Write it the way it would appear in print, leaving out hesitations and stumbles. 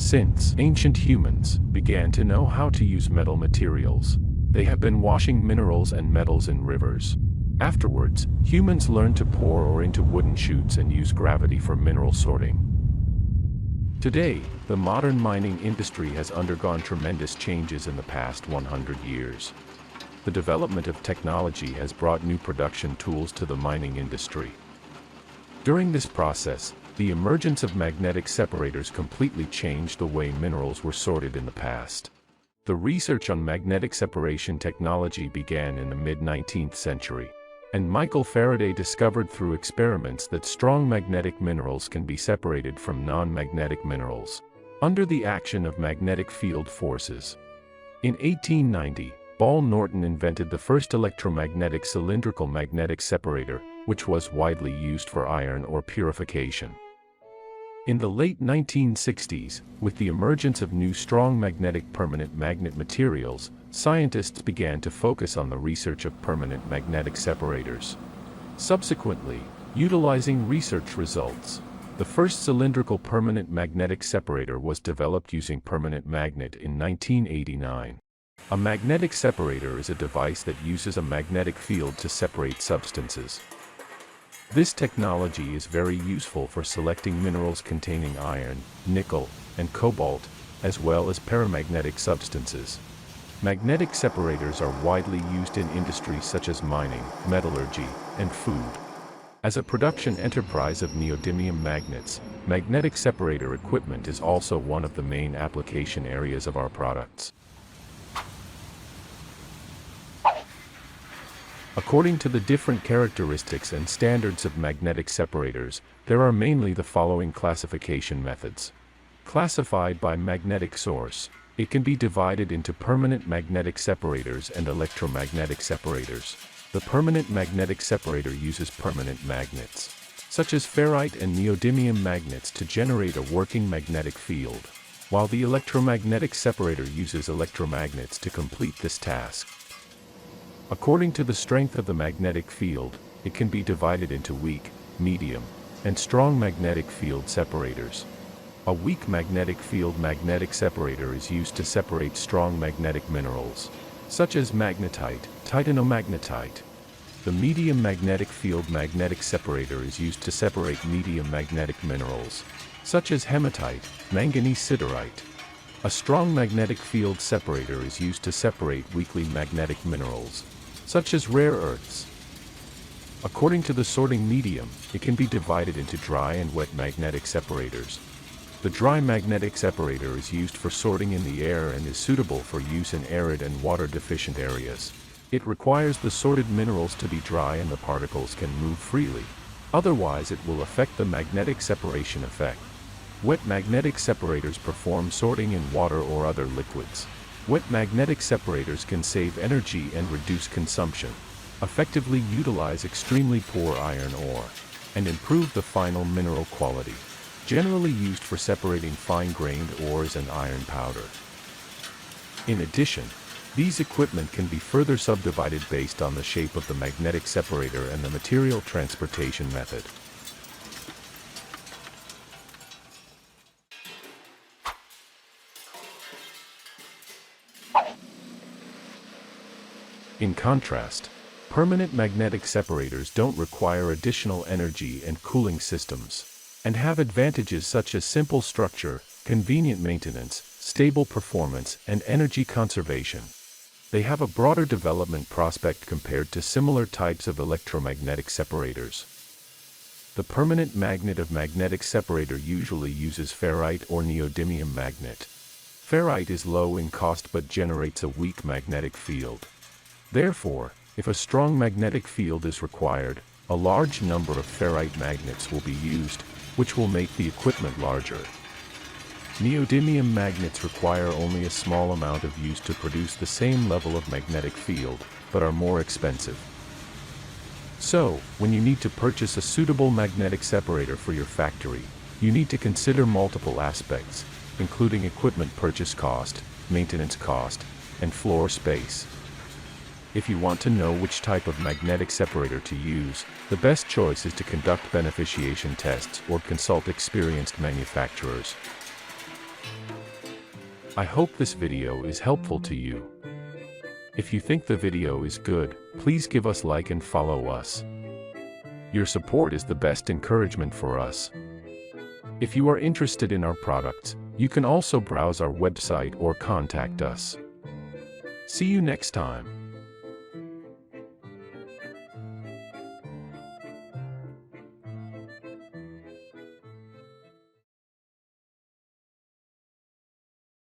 Since ancient humans began to know how to use metal materials, they have been washing minerals and metals in rivers. Afterwards, humans learned to pour ore into wooden chutes and use gravity for mineral sorting. Today, the modern mining industry has undergone tremendous changes in the past 100 years. The development of technology has brought new production tools to the mining industry. During this process, the emergence of magnetic separators completely changed the way minerals were sorted in the past. The research on magnetic separation technology began in the mid-19th century, and Michael Faraday discovered through experiments that strong magnetic minerals can be separated from non-magnetic minerals under the action of magnetic field forces. In 1890, Ball Norton invented the first electromagnetic cylindrical magnetic separator, which was widely used for iron ore purification. In the late 1960s, with the emergence of new strong magnetic permanent magnet materials, scientists began to focus on the research of permanent magnetic separators. Subsequently, utilizing research results, the first cylindrical permanent magnetic separator was developed using permanent magnet in 1989. A magnetic separator is a device that uses a magnetic field to separate substances. This technology is very useful for selecting minerals containing iron, nickel, and cobalt, as well as paramagnetic substances. Magnetic separators are widely used in industries such as mining, metallurgy, and food. As a production enterprise of neodymium magnets, magnetic separator equipment is also one of the main application areas of our products. According to the different characteristics and standards of magnetic separators, there are mainly the following classification methods. Classified by magnetic source, it can be divided into permanent magnetic separators and electromagnetic separators. The permanent magnetic separator uses permanent magnets, such as ferrite and neodymium magnets, to generate a working magnetic field, while the electromagnetic separator uses electromagnets to complete this task. According to the strength of the magnetic field, it can be divided into weak, medium, and strong magnetic field separators. A weak magnetic field magnetic separator is used to separate strong magnetic minerals, such as magnetite, titanomagnetite. The medium magnetic field magnetic separator is used to separate medium magnetic minerals, such as hematite, manganese siderite. A strong magnetic field separator is used to separate weakly magnetic minerals, such as rare earths. According to the sorting medium, it can be divided into dry and wet magnetic separators. The dry magnetic separator is used for sorting in the air and is suitable for use in arid and water-deficient areas. It requires the sorted minerals to be dry and the particles can move freely. Otherwise, it will affect the magnetic separation effect. Wet magnetic separators perform sorting in water or other liquids. Wet magnetic separators can save energy and reduce consumption, effectively utilize extremely poor iron ore, and improve the final mineral quality. Generally used for separating fine-grained ores and iron powder. In addition, these equipment can be further subdivided based on the shape of the magnetic separator and the material transportation method. In contrast, permanent magnetic separators don't require additional energy and cooling systems, and have advantages such as simple structure, convenient maintenance, stable performance, and energy conservation. They have a broader development prospect compared to similar types of electromagnetic separators. The permanent magnet of magnetic separator usually uses ferrite or neodymium magnet. Ferrite is low in cost but generates a weak magnetic field. Therefore, if a strong magnetic field is required, a large number of ferrite magnets will be used, which will make the equipment larger. Neodymium magnets require only a small amount of use to produce the same level of magnetic field, but are more expensive. So, when you need to purchase a suitable magnetic separator for your factory, you need to consider multiple aspects, including equipment purchase cost, maintenance cost, and floor space. If you want to know which type of magnetic separator to use, the best choice is to conduct beneficiation tests or consult experienced manufacturers. I hope this video is helpful to you. If you think the video is good, please give us a like and follow us. Your support is the best encouragement for us. If you are interested in our products, you can also browse our website or contact us. See you next time.